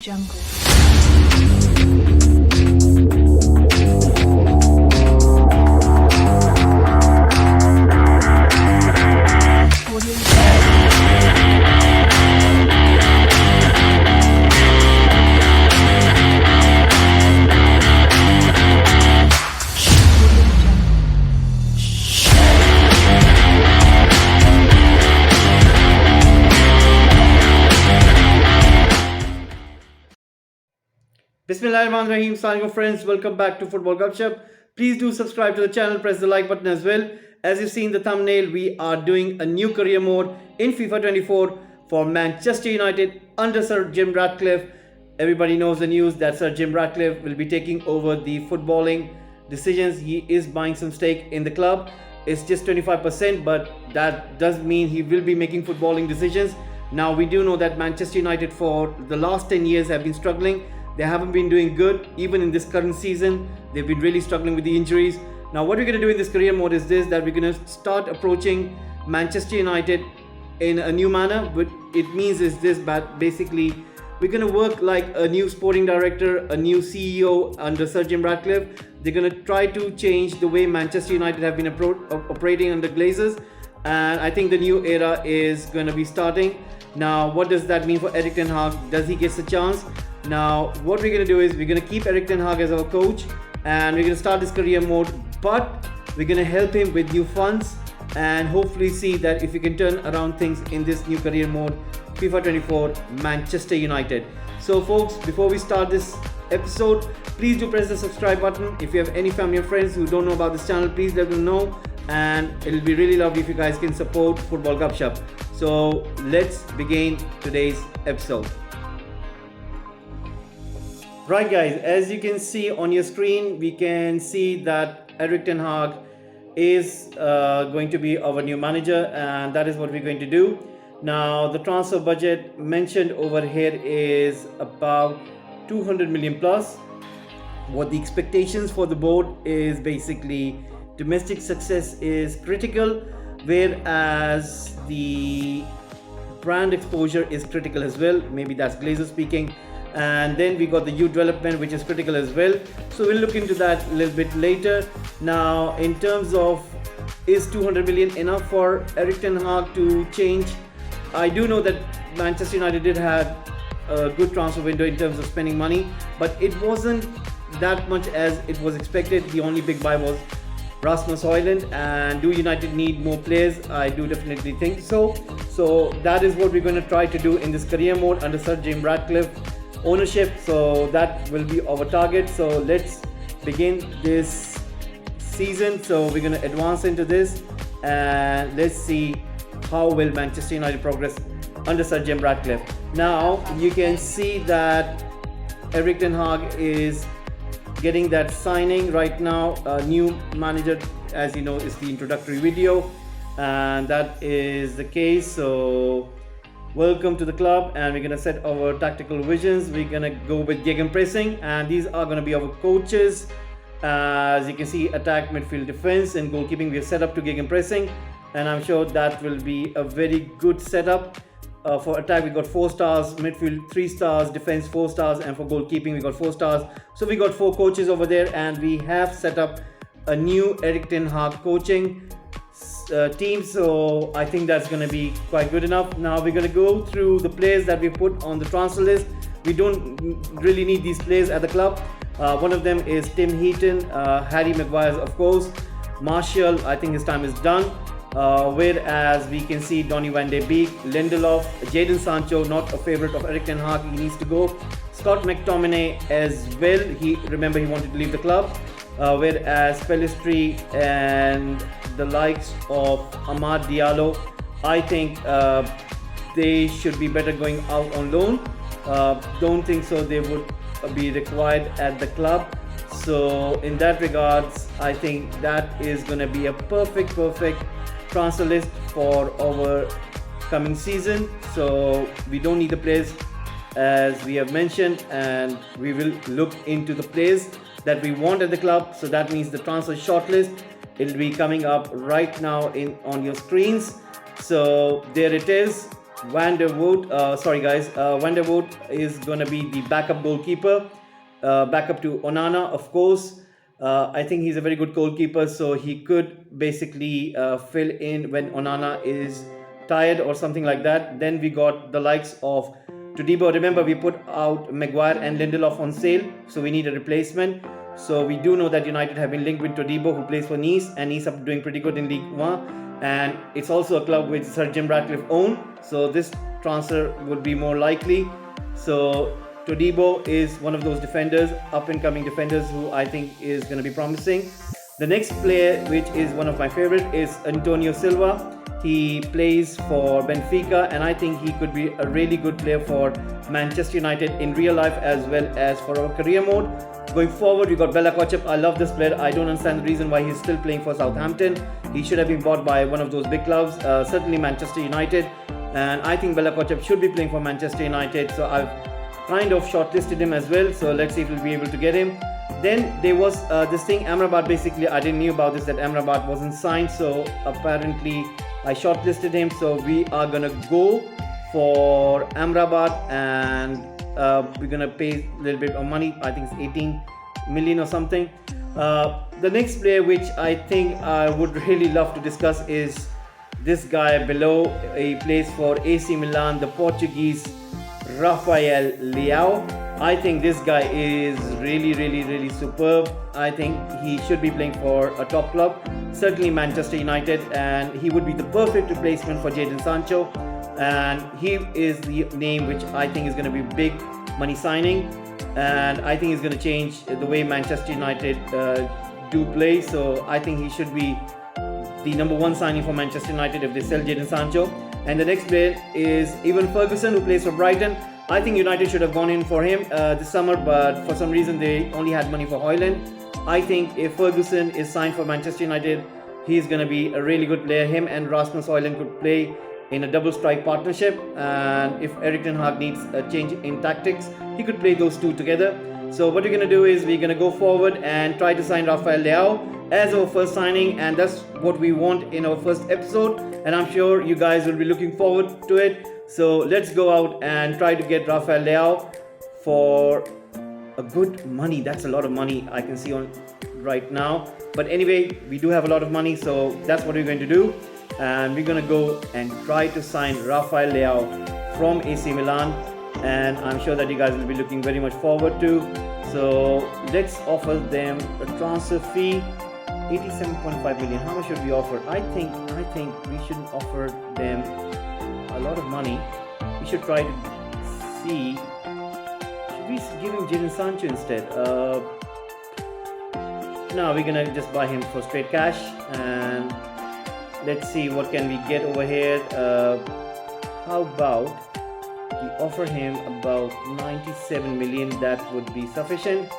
Jungle. Bismillahirrahmanirrahim. Assalamualaikum friends, welcome back to Football Gupshup. Please do subscribe to the channel, press the like button as well. As you've seen the thumbnail, we are doing a new career mode in FIFA 24 for Manchester United under Sir Jim Ratcliffe. Everybody knows the news that Sir Jim Ratcliffe will be taking over the footballing decisions. He is buying some stake in the club. It's just 25%, but that does mean he will be making footballing decisions. Now we do know that Manchester United for the last 10 years have been struggling. They haven't been doing good even in this current season. They've been really struggling with the injuries. Now what we're going to do in this career mode is this, that we're going to start approaching Manchester United in a new manner. What it means is this, but basically we're going to work like a new sporting director, a new CEO under Sir Jim Ratcliffe. They're going to try to change the way Manchester United have been operating under Glazers, and I think the new era is going to be starting. Now what does that mean for Erik Ten Hag? Does he get a chance? Now what we're going to do is we're going to keep Erik Ten Hag as our coach, and we're going to start this career mode, but we're going to help him with new funds and hopefully see that if we can turn around things in this new career mode, FIFA 24 Manchester United. So folks, before we start this episode, please do press the subscribe button. If you have any family or friends who don't know about this channel, please let them know, and it'll be really lovely if you guys can support Football Gupshup. So let's begin today's episode. Right guys, as you can see on your screen, we can see that Erik Ten Hag is going to be our new manager, and that is what we're going to do. Now the transfer budget mentioned over here is about 200 million plus. What the expectations for the board is basically domestic success is critical, whereas the brand exposure is critical as well. Maybe that's Glazers speaking. And then we got the youth development, which is critical as well. So we'll look into that a little bit later. Now in terms of, is 200 million enough for Erik Ten Hag to change? I do know that Manchester United did have a good transfer window in terms of spending money, but it wasn't that much as it was expected. The only big buy was Rasmus Højlund. And do United need more players? I do definitely think so. So that is what we're going to try to do in this career mode under Sir Jim Ratcliffe ownership. So that will be our target. So let's begin this season. So we're going to advance into this, and let's see how will Manchester United progress under Sir Jim Ratcliffe. Now you can see that Erik Ten Hag is getting that signing right now. A new manager, as you know, is the introductory video, and that is the case. So welcome to the club, and we're going to set our tactical visions. We're going to go with gegenpressing, and these are going to be our coaches. As you can see, attack, midfield, defense, and goalkeeping we have set up to gegenpressing, and I'm sure that will be a very good setup. For attack we got 4 stars, midfield 3 stars, defense 4 stars, and for goalkeeping we got 4 stars. So we got 4 coaches over there, and we have set up a new Erik Ten Hag coaching team. So I think that's going to be quite good enough. Now we're going to go through the players that we put on the transfer list. We don't really need these players at the club. One of them is Tim Heaton, Harry Maguire of course, Martial, I think his time is done. Whereas we can see Donny van de Beek, Lindelof, Jadon Sancho, not a favorite of Erik Ten Hag, he needs to go. Scott McTominay as well, he wanted to leave the club. Whereas Pellistri and the likes of Amad Diallo, I think they should be better going out on loan. Don't think so they would be required at the club. So in that regards, I think that is going to be a perfect transfer list for our coming season. So we don't need the players as we have mentioned, and we will look into the players that we want at the club. So that means the transfer shortlist, it'll be coming up right now on your screens. So there it is. Van der Voort, Van der Voort is going to be the backup goalkeeper, backup to Onana, of course. I think he's a very good goalkeeper, so he could basically fill in when Onana is tired or something like that. Then we got the likes of Todibo. Remember, we put out Maguire and Lindelof on sale, so we need a replacement. So we do know that United have been linked with Todibo, who plays for Nice, and Nice are doing pretty good in League One. And it's also a club which Sir Jim Ratcliffe owned, so this transfer would be more likely. So Todibo is one of those defenders, up and coming defenders, who I think is going to be promising. The next player, which is one of my favorite, is Antonio Silva. He plays for Benfica, and I think he could be a really good player for Manchester United in real life as well as for our career mode. Going forward, we got Bella Kotchap. I love this player. I don't understand the reason why he's still playing for Southampton. He should have been bought by one of those big clubs, certainly Manchester United. And I think Bella Kotchap should be playing for Manchester United. So I've kind of shortlisted him as well. So let's see if we'll be able to get him. Then there was this thing, Amrabat. Basically, I didn't know about this, that Amrabat wasn't signed. So apparently, I shortlisted him. So we are going to go for Amrabat, and we're going to pay a little bit of money. I think it's 18 million or something. The next player which I think I would really love to discuss is this guy below. He plays for AC Milan, the Portuguese Rafael Leao. I think this guy is really superb. I think he should be playing for a top club, certainly Manchester United, and he would be the perfect replacement for Jadon Sancho. And he is the name which I think is going to be big money signing, and I think he's going to change the way Manchester United do play. So I think he should be the number one signing for Manchester United if they sell Jadon Sancho. And the next player is Evan Ferguson, who plays for Brighton. I think United should have gone in for him this summer, but for some reason they only had money for Højlund. I think if Ferguson is signed for Manchester United, he's going to be a really good player. Him and Rasmus Højlund could play in a double strike partnership, and if Erik Ten Hag needs a change in tactics, he could play those two together. So what we're going to do is we're going to go forward and try to sign Rafael Leao as our first signing, and that's what we want in our first episode, and I'm sure you guys will be looking forward to it. So let's go out and try to get Rafael Leao for a good money. That's a lot of money I can see on right now, but anyway, we do have a lot of money, so that's what we're going to do. And we're going to go and try to sign Rafael Leao from AC Milan, and I'm sure that you guys will be looking very much forward to. So let's offer them a transfer fee, 87.5 million. How much should we offer? I think we shouldn't offer them a lot of money. We should try to see, should we give him Jadon Sancho instead? No, we're gonna just buy him for straight cash, and let's see what can we get over here. How about we offer him about 97 million? That would be sufficient.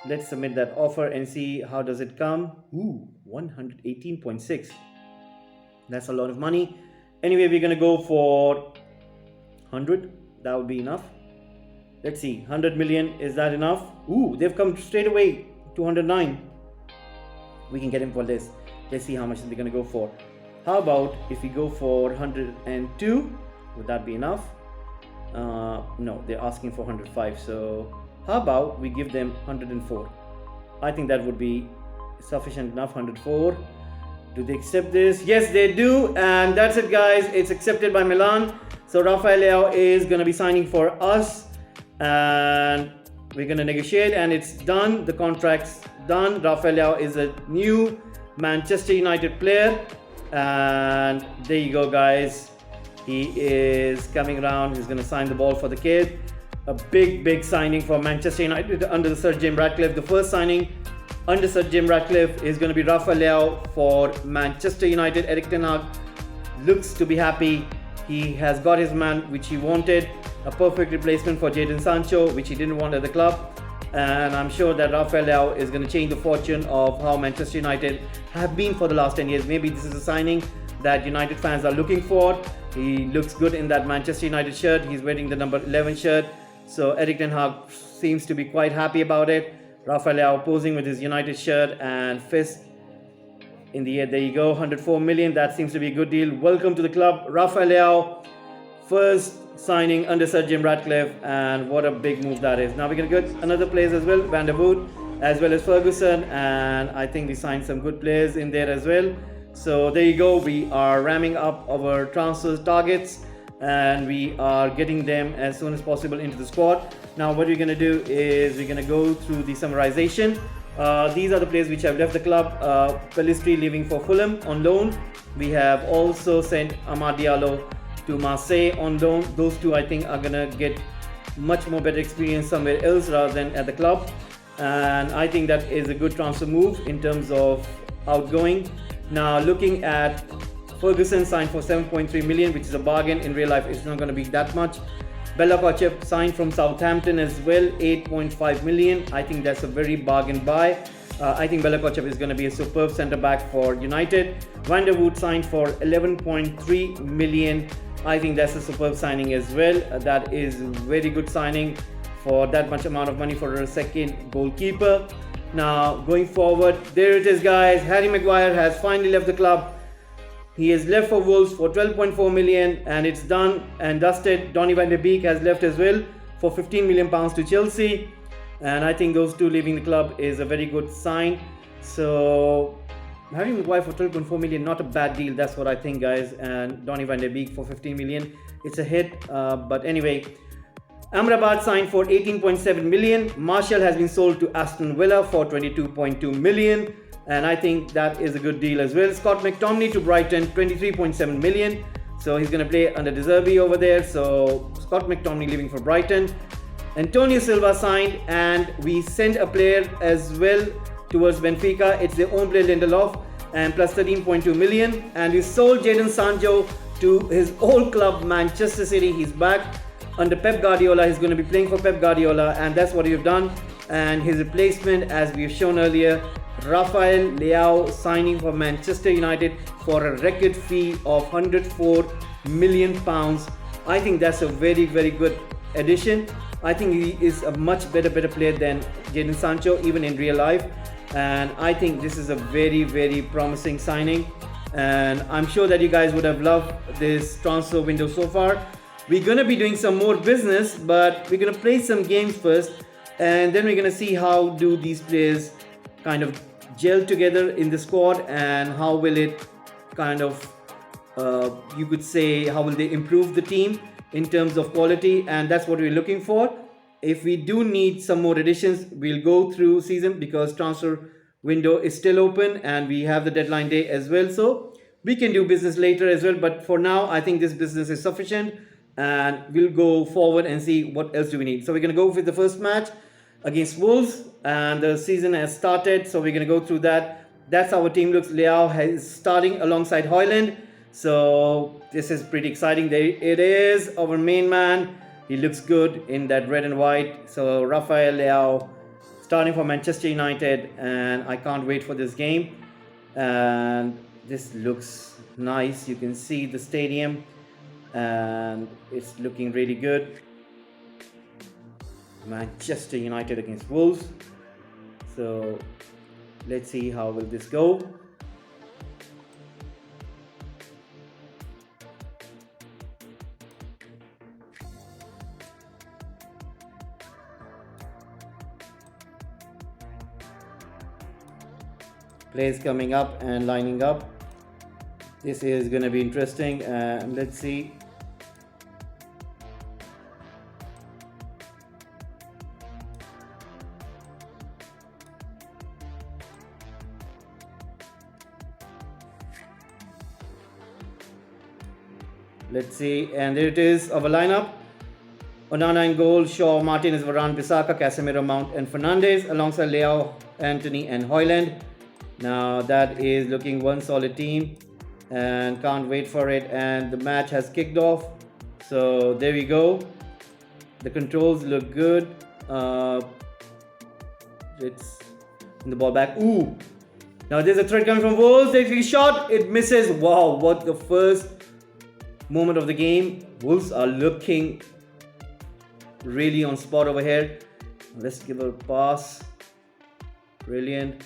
Let's submit that offer and see how does it come. 118.6. That's a lot of money. Anyway, we're gonna go for 100. That would be enough. Let's see, 100 million, is that enough? They've come straight away, 209. We can get him for this. Let's see how much they're gonna go for. How about if we go for 102? Would that be enough? No, they're asking for 105. So how about we give them 104? I think that would be sufficient enough. 104. Do they accept this? Yes, they do. And that's it, guys. It's accepted by Milan. So Rafael Leao is going to be signing for us, and we're going to negotiate, and it's done. The contract's done. Rafael Leao is a new Manchester United player, and there you go, guys. He is coming around. He's going to sign the ball for the kid. A big signing for Manchester United under the Sir Jim Ratcliffe. The first signing under Sir Jim Ratcliffe is going to be Rafael Leao for Manchester United. Erik Ten Hag looks to be happy. He has got his man which he wanted. A perfect replacement for Jadon Sancho, which he didn't want at the club. And I'm sure that Rafael Leao is going to change the fortune of how Manchester United have been for the last 10 years. Maybe this is a signing that United fans are looking for. He looks good in that Manchester United shirt. He's wearing the number 11 shirt. So Erik Ten Hag seems to be quite happy about it. Rafael Leao posing with his United shirt and fist in the air. There you go, 104 million. That seems to be a good deal. Welcome to the club, Rafael Leao. first signing under Sir Jim Ratcliffe, and what a big move that is. Now we're going to get another players as well, Van der Wood as well as Ferguson, and I think we signed some good players in there as well. So there you go, we are ramming up our transfer targets and we are getting them as soon as possible into the squad. Now what we're going to do is we're going to go through the summarization. These are the players which have left the club. Pellistri leaving for Fulham on loan. We have also sent Amad Diallo to Marseille on loan. Those two I think are going to get much more better experience somewhere else rather than at the club, and I think that is a good transfer move in terms of outgoing. Now looking at Ferguson, signed for 7.3 million, which is a bargain. In real life it's not going to be that much. Bella Kotchep signed from Southampton as well, 8.5 million. I think that's a very bargain buy. I think Bella Kotchep is going to be a superb centre back for United. Van der Wood signed for 11.3 million. I think that's a superb signing as well. That is very good signing for that much amount of money for a second goalkeeper. Now going forward, there it is guys, Harry Maguire has finally left the club. He has left for Wolves for 12.4 million and it's done and dusted. Donny van de Beek has left as well for 15 million pounds to Chelsea, and I think those two leaving the club is a very good sign. So Harry Maguire for 12.4 million, not a bad deal, that's what I think guys, and Donny van de Beek for 15 million, it's a hit, but anyway. Amrabat signed for 18.7 million. Martial has been sold to Aston Villa for 22.2 million, and I think that is a good deal as well. Scott McTominay to Brighton, 23.7 million. So he's going to play under De Zerbi over there. So Scott McTominay leaving for Brighton. Antonio Silva signed, and we sent a player as well towards Benfica. It's their own player Lindelof, and plus 13.2 million. And we sold Jadon Sancho to his old club Manchester City. He's back under Pep Guardiola. He's going to be playing for Pep Guardiola, and that's what we've done. And his replacement, as we've shown earlier, Rafael Leao signing for Manchester United for a record fee of 104 million pounds. I think that's a very good addition. I think he is a much better player than Jadon Sancho even in real life, and I think this is a very promising signing, and I'm sure that you guys would have loved this transfer window so far. We're going to be doing some more business, but we're going to play some games first, and then we're going to see how do these players kind of gel together in the squad, and how will it kind of, you could say, how will they improve the team in terms of quality, and that's what we're looking for. If we do need some more additions, we'll go through season, because transfer window is still open and we have the deadline day as well, so we can do business later as well. But for now, I think this business is sufficient, and we'll go forward and see what else do we need. So we're going to go with the first match against Wolves, and the season has started, so we're going to go through that. That's how our team looks. Leao is starting alongside Højlund, so this is pretty exciting. There it is, our main man. He looks good in that red and white. So Rafael Leao starting for Manchester United, and I can't wait for this game. And this looks nice. You can see the stadium, and it's looking really good. Manchester United against Wolves. So let's see how will this go. Players coming up and lining up. This is going to be interesting, and let's see. Let's see, and there it is, our lineup. Onana in goal, Shaw, Martinez, Varane, Bissaka, Casemiro, Mount and Fernandes, alongside Leao, Antony and Højlund. Now that is looking one solid team, and can't wait for it. And the match has kicked off, so there we go. The controls look good. It's in the ball back. Ooh, now there's a threat coming from Wolves. Takes a shot, it misses. Wow, what the first moment of the game. Wolves are looking really on spot over here. Let's give a pass. Brilliant.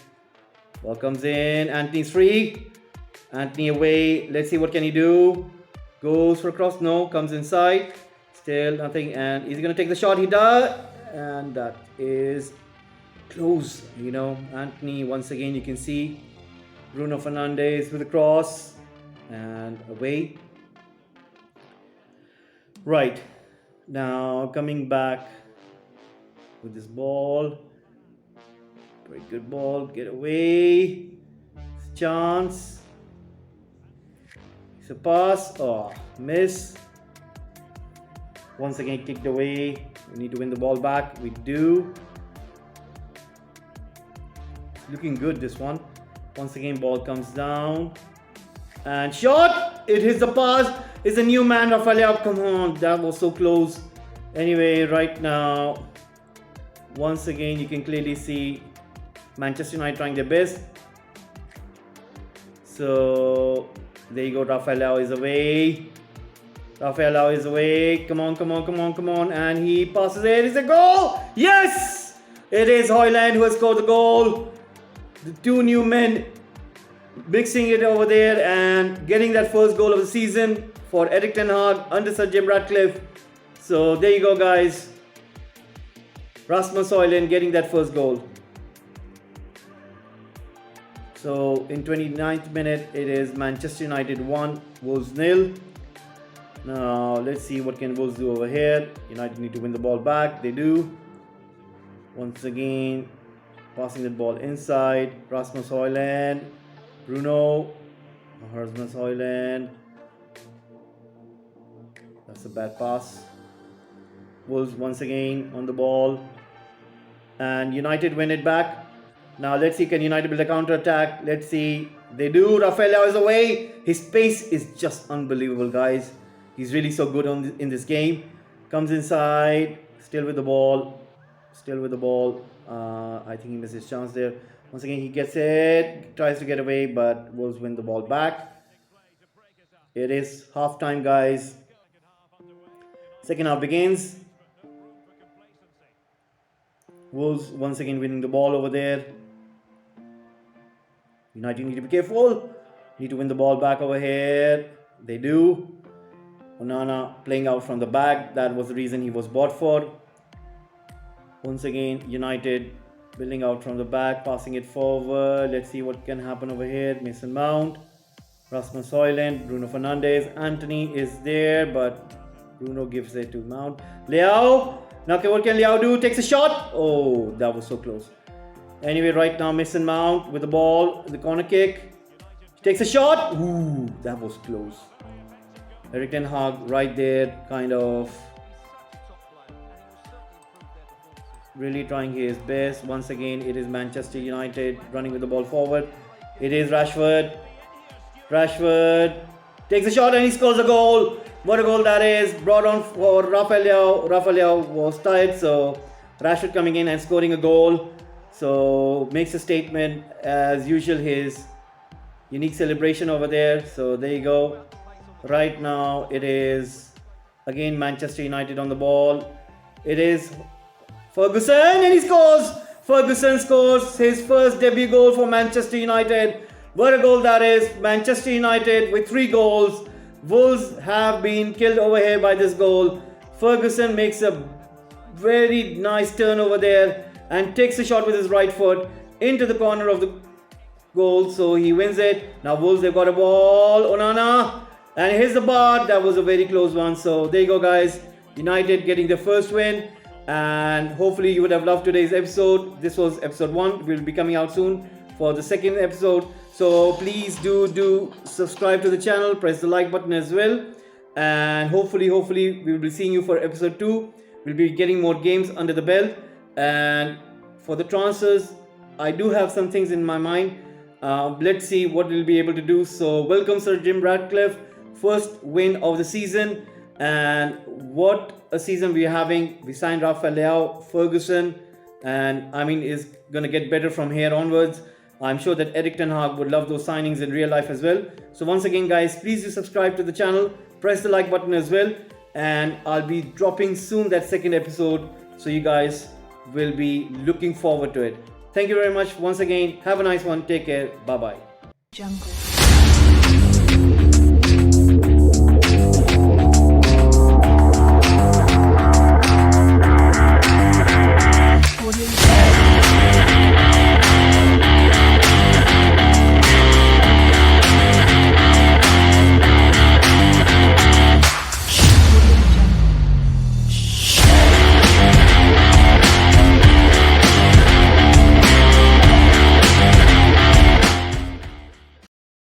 Ball comes in. Anthony's free. Anthony away. Let's see what can he do. Goes for a cross. No. Comes inside. Still nothing. And is he going to take the shot? He does. And that is close. You know, Anthony, once again, you can see Bruno Fernandes with a cross. And away. Right. Now coming back with this ball. Very good ball. Get away. Chance. It's a pass. Oh, miss. Once again kicked away. We need to win the ball back. We do. Looking good, this one. Once again, ball comes down. And shot! It hits the pass. It's a new man, Rafael. Come on, that was so close. Anyway, right now, once again, you can clearly see Manchester United trying their best. So, there you go. Rafael is away. Rafael is away. Come on, come on, come on, come on. And he passes it. It's a goal! Yes! It is Højlund who has scored the goal. The two new men mixing it over there and getting that first goal of the season for Erik Ten Hag under Sir Jim Ratcliffe. So there you go, guys. Rasmus Højlund getting that first goal. So in 29th minute, it is Manchester United 1, Wolves 0. Now let's see what can Wolves do over here. United need to win the ball back. They do. Once again, passing the ball inside. Rasmus Højlund. Bruno. Rasmus Højlund. That's a bad pass. Wolves once again on the ball. And United win it back. Now let's see, can United build a counter attack? Let's see. They do. Rafael is away. His pace is just unbelievable, guys. He's really so good in this game. Comes inside. Still with the ball. Still with the ball. I think he missed his chance there. Once again, he gets it. Tries to get away, but Wolves win the ball back. It is half time, guys. Second half begins. Wolves once again winning the ball over there. United need to be careful. Need to win the ball back over here. They do. Onana playing out from the back. That was the reason he was bought for. Once again, United building out from the back, passing it forward. Let's see what can happen over here. Mason Mount, Rasmus Højlund, Bruno Fernandes. Anthony is there, but Bruno gives it to Mount. Leao. Now what can Leao do? Takes a shot. Oh, that was so close. Anyway, right now Mason Mount with the ball, the corner kick. Takes a shot. Ooh, that was close. Erik Ten Hag right there, kind of really trying his best. Once again, it is Manchester United running with the ball forward. It is Rashford. Rashford takes a shot and he scores a goal. What a goal that is. Brought on for Rafael. Rafael was tired, so Rashford coming in and scoring a goal. So makes a statement as usual, his unique celebration over there. So there you go. Right now it is again Manchester United on the ball. It is Ferguson and he scores. Ferguson scores his first debut goal for Manchester United. What a goal that is. Manchester United with 3 goals. Wolves have been killed over here by this goal. Ferguson makes a very nice turn over there and takes a shot with his right foot into the corner of the goal. So he wins it. Now Wolves, they've got a ball. Onana. And here's the bar. That was a very close one. So there you go, guys. United getting the first win. And hopefully you would have loved today's episode. This was episode 1. We'll be coming out soon for the second episode. So please do subscribe to the channel. Press the like button as well. And hopefully we will be seeing you for episode 2. We'll be getting more games under the belt. And for the transfers, I do have some things in my mind. Let's see what we'll be able to do. So welcome Sir Jim Ratcliffe. First win of the season. And what a season we're having. We signed Rafael Leao, Ferguson. And I mean, is going to get better from here onwards. I'm sure that Erik Ten Hag would love those signings in real life as well. So once again, guys, please do subscribe to the channel. Press the like button as well. And I'll be dropping soon that second episode. So you guys will be looking forward to it. Thank you very much once again. Have a nice one. Take care. Bye-bye. Jungle.